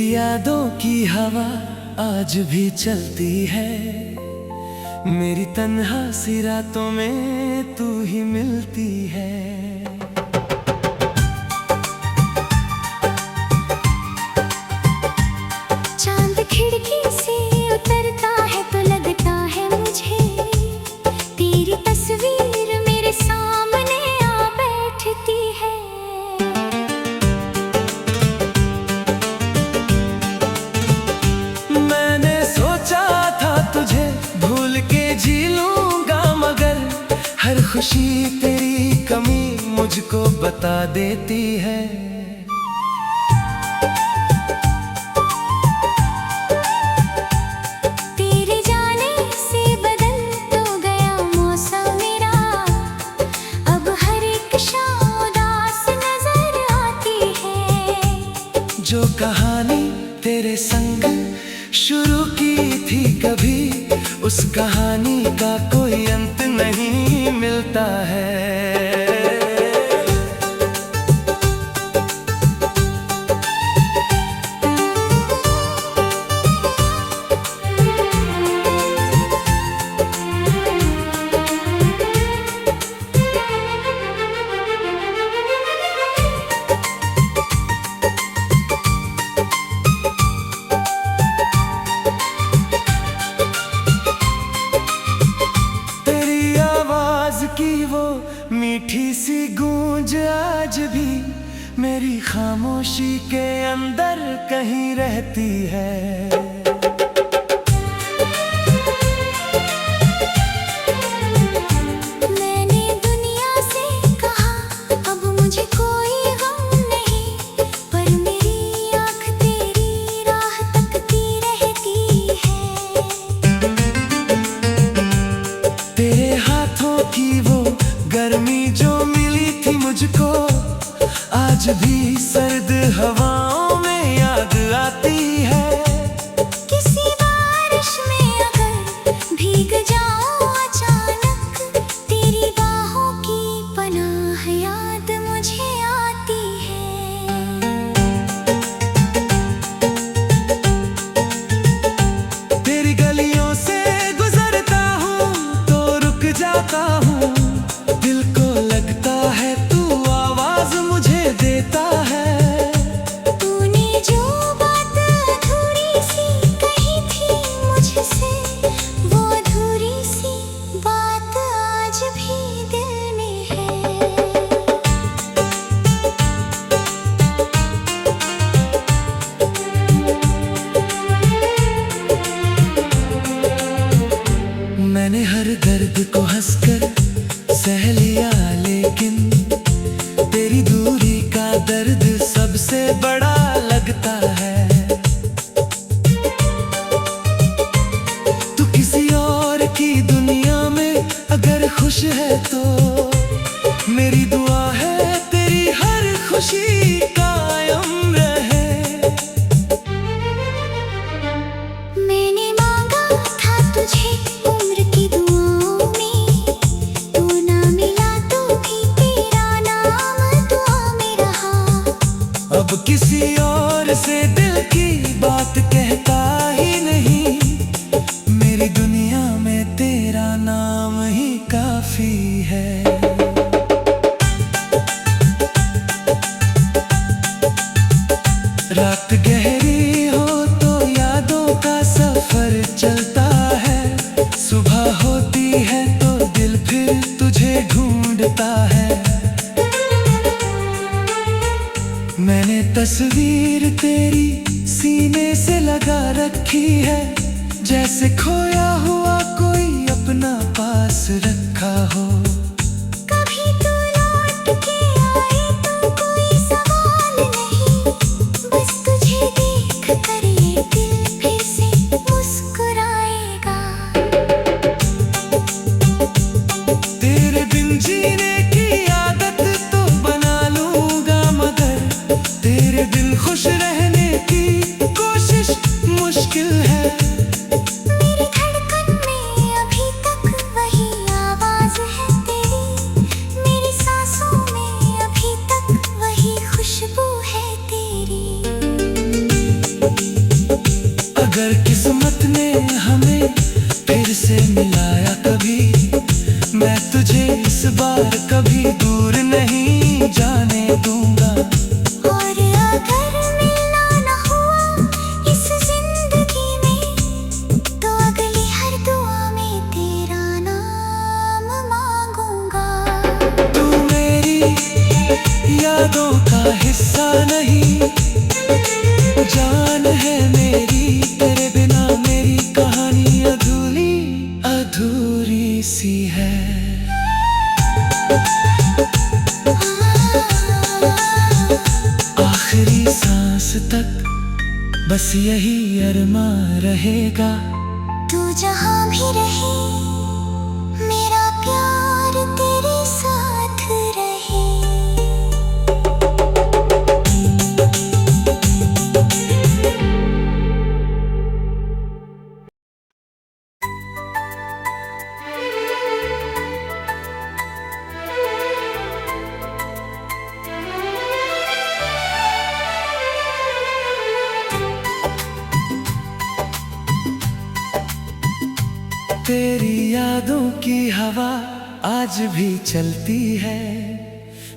यादों की हवा आज भी चलती है, मेरी तन्हा सी रातों में तू ही मिलती है। चांद खिड़की से उतरता है तो लगता है मुझे तेरी तस्वीर मेरे सामने आ बैठती है। मैंने सोचा था तुझे भूल के जी लूंगा, मगर हर खुशी तेरी कमी मुझको बता देती है। तेरे जाने से बदल तो गया मौसम मेरा, अब हर एक शाम उदास नजर आती है। जो कहानी तेरे संग शुरू की थी कभी, उस कहानी का कोई अंत नहीं मिलता है। की वो मीठी सी गूंज आज भी मेरी खामोशी के अंदर कहीं रहती है। मैंने दुनिया से कहा अब मुझे कोई गम नहीं, पर मेरी आँख तेरी राह तकती रहती है। तेरे हाथों की वो गर्मी जो मिली थी मुझको, आज भी सर्द हवाओं में याद आती है। किसी बारिश में अगर भीग जाऊं अचानक, तेरी बाहों की पनाह याद मुझे आती है। तेरी गलियों से गुजरता हूँ तो रुक जाता हूँ, दिल को लगता है तू आवाज मुझे देता है। तूने जो बात अधूरी सी कही थी मुझसे, वो अधूरी सी बात आज भी दिल में है। मैंने हर दर्द को हंसकर सह लिया, लेकिन तेरी दूरी का दर्द सबसे बड़ा लगता है। तू किसी और की दुनिया में अगर खुश है तो मेरी दुआ है तेरी हर खुशी कायम रहे। मैंने मांगा था तुझे उम्र की दुआओं में, तू ना मिला तो भी तेरा नाम दुआ में रहा। अब किसी और से दिल की बात कहता ही नहीं, मेरी दुनिया में तेरा नाम ही काफी है। रात गहरी हो तो यादों का सफर चलता है, सुबह होती है तो दिल फिर तुझे ढूंढता है। मैंने तस्वीर तेरी सीने से लगा रखी है, जैसे खोया हुआ कोई अपना पास रखा हो। कभी तू लौट के आए तो कोई सवाल नहीं, बस तुझे देख कर ये दिल फिर से मुस्कुराएगा। तेरे बिन जीने की आदत तो बना लूंगा, मगर तेरे बिन खुश रहने की कोशिश मुश्किल है। मेरी धड़कन अगर किस्मत ने हमें फिर से मिलाया कभी, मैं तुझे इस बार कभी दूर नहीं जाने दूंगा। और अगर मिलना न हुआ इस जिंदगी में, तो अगली हर दुआ में तेरा नाम मांगूंगा। तू मेरी यादों का हिस्सा नहीं, जान है मेरी, तेरे बिना मेरी कहानी अधूरी अधूरी सी है। आखिरी सांस तक बस यही अरमा रहेगा। तू जहाँ भी रहे मेरा प्यार तेरे साथ रहे। तेरी यादों की हवा आज भी चलती है,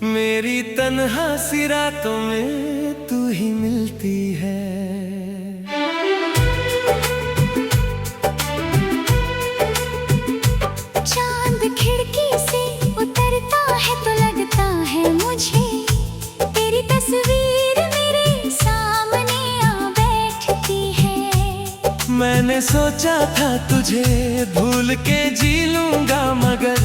मेरी तन्हा सी रातों में तू ही मिलती है। चांद खिड़की से उतरता है तो लगता है मुझे तेरी तस्वीर मेरे सामने आ बैठती है। मैंने सोचा था तुझे भूल के जी लूंगा, मगर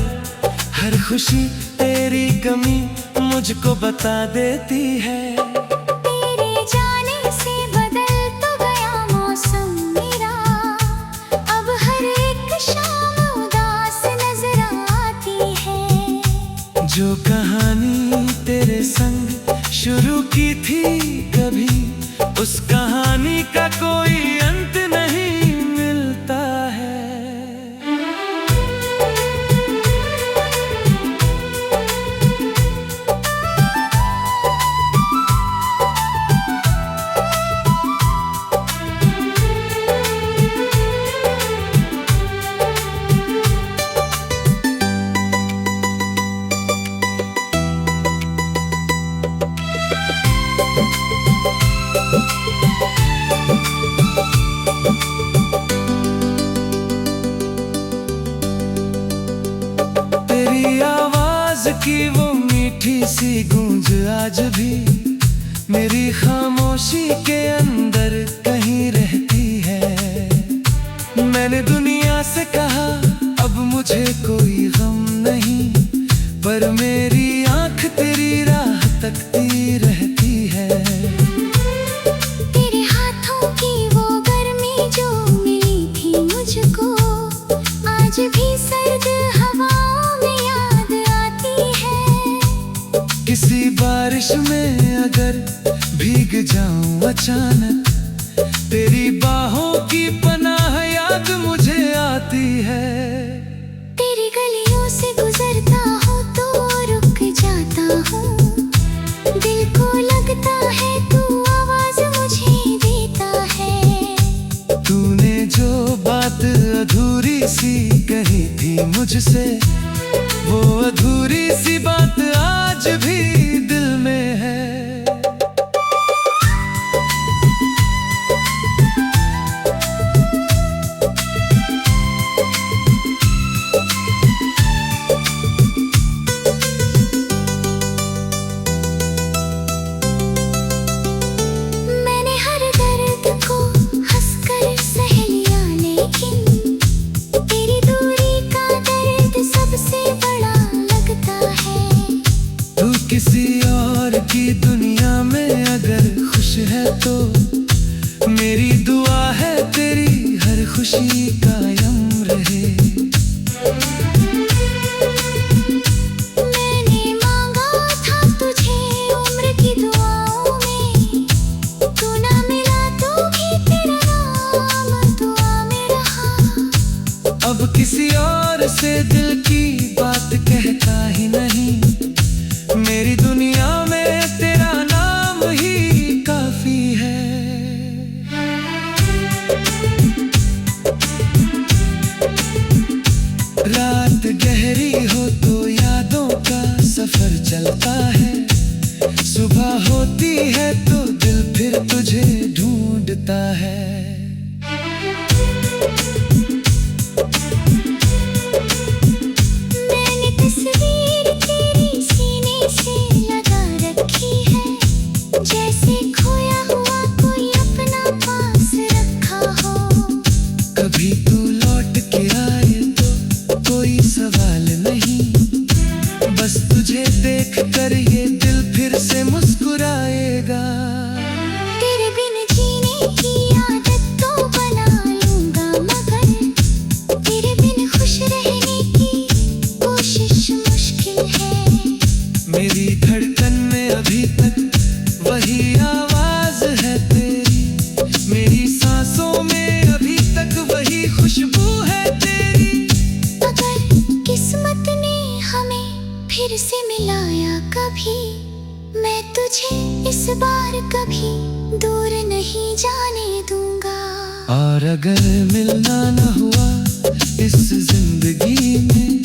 हर खुशी तेरी कमी मुझको बता देती है। तेरे जाने से बदल तो गया मौसम मेरा, अब हर एक शाम उदास नजर आती है। जो कहानी तेरे संग शुरू की थी कभी, उस कहानी का कोई अंत नहीं मिलता है। तेरी आवाज की वो मीठी सी गूंज आज भी मेरी खामोशी के अंदर कहीं रहती है। मैंने दुनिया से कहा अब मुझे कोई गम नहीं, पर मेरी आंख तेरी राह तकती रहती है। तेरे हाथों की वो गर्मी जो मिली थी मुझको, आज भी सर्द हवाओं में याद आती है। किसी बारिश में अगर भीग जाऊं अचानक, तेरी बाहों की पनाह याद मुझे आती है। तेरी गलियों से गुजरता हूँ तो रुक जाता हूँ, दिल को लगता है तू आवाज मुझे देता है। तूने जो बात अधूरी सी कही थी मुझसे, वो अधूरी सी बात आज भी दिल में है। मैंने हर दर्द को हंसकर सह लिया, लेकिन तेरी दूरी का दर्द सबसे बड़ा लगता है। तू किसी और की दुनिया में अगर खुश है तो मेरी दुआ है तेरी हर खुशी कायम रहे। मैंने मांगा था तुझे उम्र की दुआओं में, तू ना मिला तो भी तेरा नाम दुआ में रहा। अब किसी और से दिल की बात कहता ही नहीं, मेरी दुनिया में तेरा नाम ही काफी है। है। मैंने तस्वीर तेरी सीने से लगा रखी है, जैसे खोया हुआ कोई अपना पास रखा हो। कभी तू लौट के आए तो कोई सवाल नहीं, बस तुझे देख कर ये दिल फिर से मुस्कुराएगा। तेरे बिन जीने की आदत तो बना लूंगा, मगर तेरे बिन खुश रहने की कोशिश मुश्किल है। मेरी धड़कन में अभी तक वही आवाज है तेरी, मेरी सांसों में अभी तक वही खुशबू है तेरी। अगर किस्मत ने हमें फिर से मिलाया कभी, मैं तुझे इस बार कभी दूर नहीं जाने दूंगा। और अगर मिलना न हुआ इस जिंदगी में,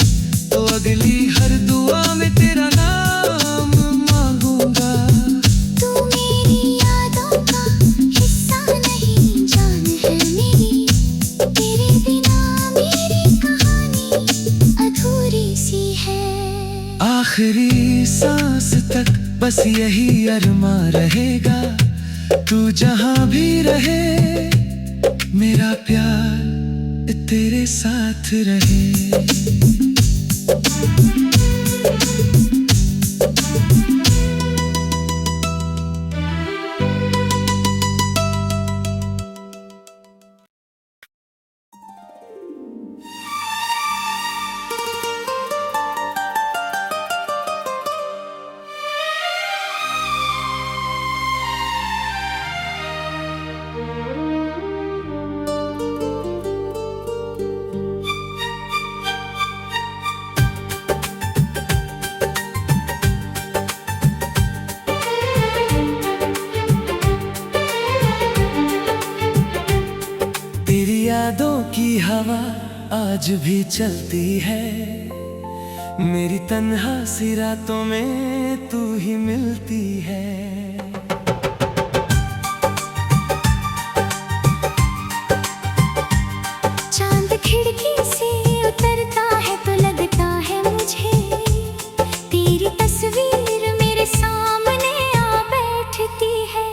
तो अगली हर दुआ में तेरा नाम मांगूंगा। तू मेरी यादों का हिस्सा नहीं, जान है मेरी, तेरे बिना मेरी कहानी अधूरी सी है। आखिरी सांस तक बस यही अरमा रहेगा, तू जहां भी रहे मेरा प्यार तेरे साथ रहे। यादों की हवा आज भी चलती है, मेरी तन्हा सी रातों में तू ही मिलती है। चांद खिड़की से उतरता है तो लगता है मुझे तेरी तस्वीर मेरे सामने आ बैठती है।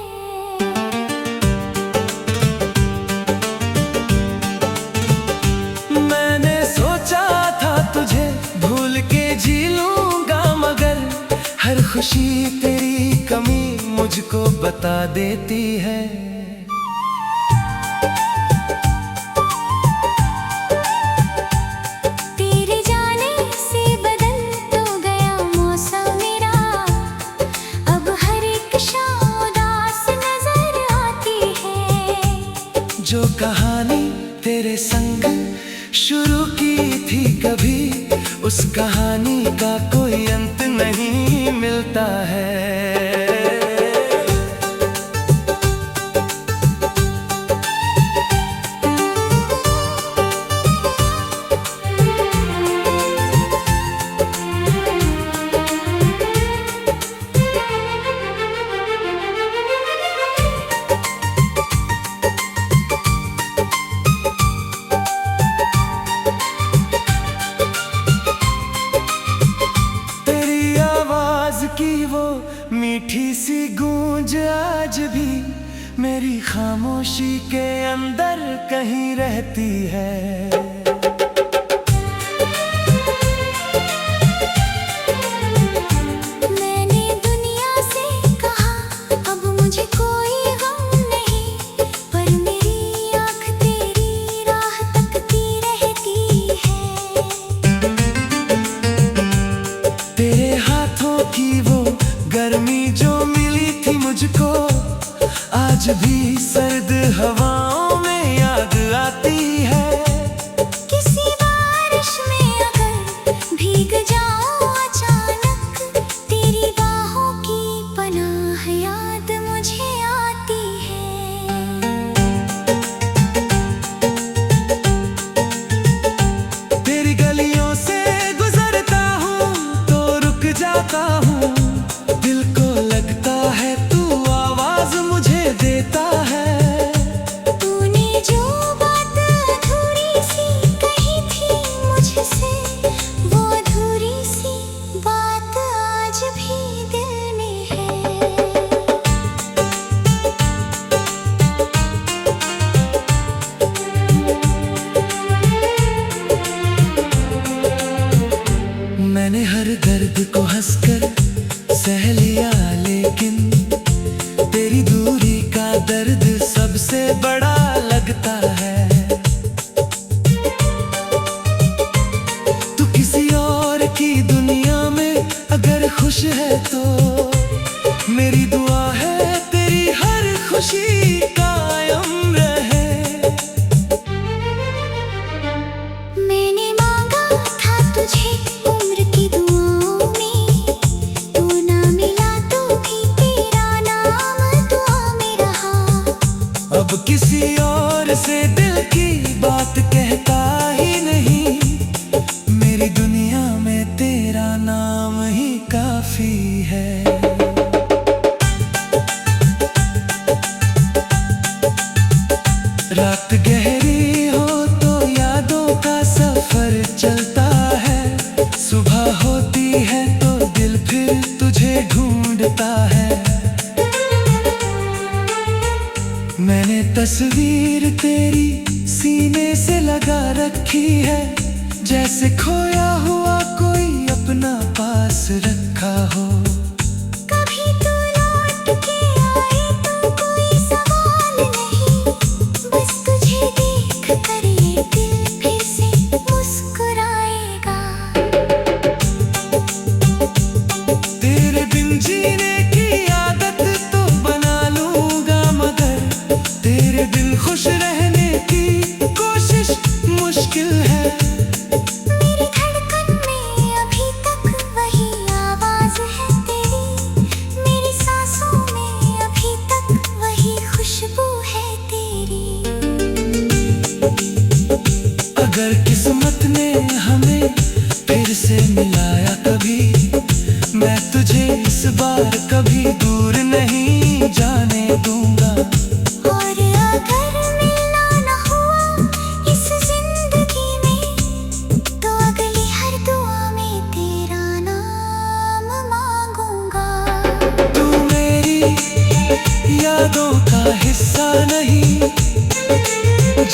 मैंने सोचा था तुझे भूल के जी लूंगा, मगर हर खुशी तेरी कमी मुझको बता देती है। तेरे जाने से बदल तो गया मौसम मेरा, अब हर एक शाम उदास नजर आती है। जो कहानी तेरे संग शुरू की थी कभी, उस कहानी का कोई अंत नहीं मिलता है। की वो मीठी सी गूंज आज भी मेरी खामोशी के अंदर कहीं रहती है। मैंने दुनिया से कहा अब मुझे कोई गम नहीं, पर मेरी आँख तेरी राह तकती रहती है। तेरे हाथों की वो गर्मी जो मिली थी मुझको, आज भी सर्द हवाओं में याद आती है। हर दर्द को हंसकर सह लिया, लेकिन तेरी दूरी का दर्द सबसे बड़ा लगता है। तू किसी और की दुनिया में अगर खुश है तो मेरी दुआ है तेरी हर खुशी कायम रहे। मैंने मांगा था तुझे उम्र की दुआओं में, तू ना मिला तो भी तेरा नाम दुआ में रहा। अब किसी और से दिल की बात कहता ही नहीं, मेरी दुनिया में तेरा नाम ही काफी है। रात गहरी हो तो यादों का सफर चलता है, सुबह होती है तो दिल फिर तुझे ढूंढता है। मैंने तस्वीर तेरी सीने से लगा रखी है, जैसे खोया हुआ कोई अपना पास रखा हो। कभी तू लौट के आए तो कोई सवाल नहीं, बस तुझे देख कर ये दिल फिर से मुस्कुराएगा। तेरे बिन जीने की आदत तो बना लूंगा, मगर तेरे बिन खुश रहने की कोशिश मुश्किल है। मेरी धड़कन में अभी तक वही आवाज है तेरी, मेरी सांसों में अभी तक वही खुशबू है तेरी। अगर किस्मत ने हमें फिर से मिलाया कभी, मैं तुझे इस बार कभी दूर नहीं जाने दूंगा। और अगर मिलना न हुआ इस जिंदगी में, तो अगली हर दुआ में तेरा नाम मांगूंगा। तू मेरी यादों का हिस्सा नहीं,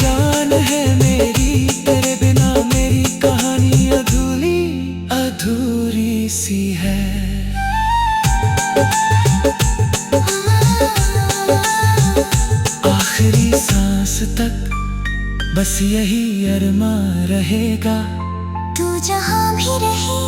जान है मेरी, तेरे बिना मेरी कहानी अधूरी अधूरी सी है। आखिरी सांस तक बस यही अरमा रहेगा। तू जहां भी रहे